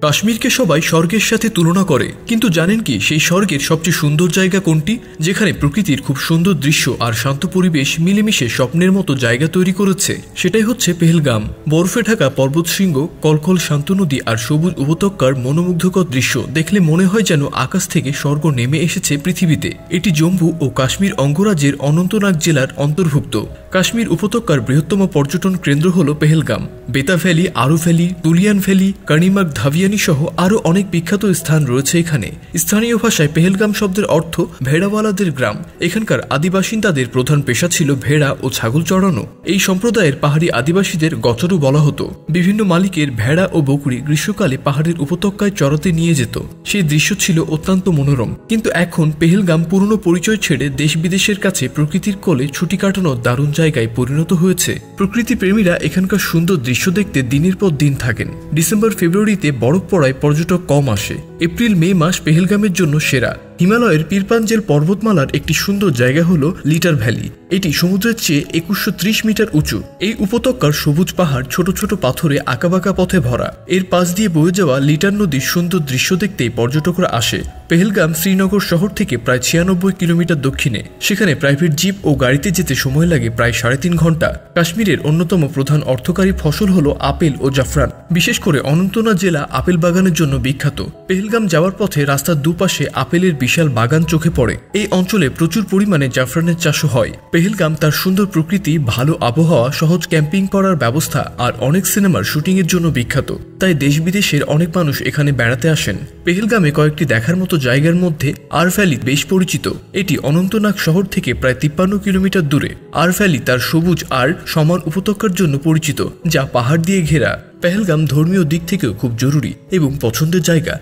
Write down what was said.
কাশ্মীরকে সবাই স্বর্গের সাথে তুলনা করে, কিন্তু জানেন কি সেই স্বর্গের সবচেয়ে সুন্দর জায়গা কোনটি, যেখানে প্রকৃতির খুব সুন্দর দৃশ্য আর শান্ত পরিবেশ মিলেমিশে স্বপ্নের মতো জায়গা তৈরি করেছে? সেটাই হচ্ছে পেহেলগাম। বরফে ঢাকা পর্বতশৃঙ্গ, কলকল শান্ত নদী আর সবুজ উপত্যকার মনোমুগ্ধকর দৃশ্য দেখলে মনে হয় যেন আকাশ থেকে স্বর্গ নেমে এসেছে পৃথিবীতে। এটি জম্মু ও কাশ্মীর অঙ্গরাজ্যের অনন্তনাগ জেলার অন্তর্ভুক্ত। কাশ্মীর উপত্যকার বৃহত্তম পর্যটন কেন্দ্র হল পেহেলগাম। বেতা ভ্যালি, আরু ভ্যালি, তুলিয়ান ভ্যালি, কার্নিমাগ ধাভিয়ানি সহ আরও অনেক বিখ্যাত স্থান রয়েছে এখানে। স্থানীয় ভাষায় পেহেলগাম শব্দের অর্থ ভেড়াওয়ালাদের গ্রাম। এখানকার আদিবাসিন্দাদের প্রধান পেশা ছিল ভেড়া ও ছাগল চড়ানো। এই সম্প্রদায়ের পাহাড়ি আদিবাসীদের গচরু বলা হতো। বিভিন্ন মালিকের ভেড়া ও বকরি গ্রীষ্মকালে পাহাড়ের উপত্যকায় চড়াতে নিয়ে যেত। সেই দৃশ্য ছিল অত্যন্ত মনোরম। কিন্তু এখন পেহেলগাম পুরনো পরিচয় ছেড়ে দেশ বিদেশের কাছে প্রকৃতির কোলে ছুটি কাটানোর দারুণ জায়গায় পরিণত হয়েছে। প্রকৃতি প্রেমীরা এখানকার সুন্দর দৃশ্য দেখতে দিনের পর দিন থাকেন। ডিসেম্বর ফেব্রুয়ারিতে বরফ পড়ায় পর্যটক কম আসে। এপ্রিল মে মাস পেহেলগামের জন্য সেরা। হিমালয়ের পীরপাঞ্জেল পর্বতমালার একটি সুন্দর জায়গা হল লিটার ভ্যালি। এটি সমুদ্রের চেয়ে 2130 মিটার উঁচু। এই উপত্যকার সবুজ পাহাড় ছোট ছোট পাথরে আঁকাবাঁকা পথে ভরা। এর পাশ দিয়ে বয়ে যাওয়া লিটার নদীর সুন্দর দৃশ্য দেখতেই পর্যটকরা আসে। পেহেলগাম শ্রীনগর শহর থেকে প্রায় 96 কিলোমিটার দক্ষিণে। সেখানে প্রাইভেট জিপ ও গাড়িতে যেতে সময় লাগে প্রায় 3.5 ঘন্টা। কাশ্মীরের অন্যতম প্রধান অর্থকারী ফসল হল আপেল ও জাফরান। বিশেষ করে অনন্তনাগ জেলা আপেল বাগানের জন্য বিখ্যাত। পেহেলগাম যাওয়ার পথে রাস্তার দুপাশে আপেলের বিশাল বাগান চোখে পড়ে। এই অঞ্চলে প্রচুর পরিমাণে জাফরানের চাষও হয়। পেহেলগাম তার সুন্দর প্রকৃতি, ভালো আবহাওয়া, সহজ ক্যাম্পিং করার ব্যবস্থা আর অনেক সিনেমার শুটিং এর জন্য বিখ্যাত। তাই দেশ বিদেশের অনেক মানুষ এখানে বেড়াতে আসেন। পেহেলগামে কয়েকটি দেখার মতো জায়গার মধ্যে আর ভ্যালি বেশ পরিচিত। এটি অনন্তনাগ শহর থেকে প্রায় 53 কিলোমিটার দূরে। আর ভ্যালি তার সবুজ আর সমান উপত্যকার জন্য পরিচিত, যা পাহাড় দিয়ে ঘেরা। পেহেলগাম ধর্মীয় দিক থেকেও খুব জরুরি এবং পছন্দের জায়গা।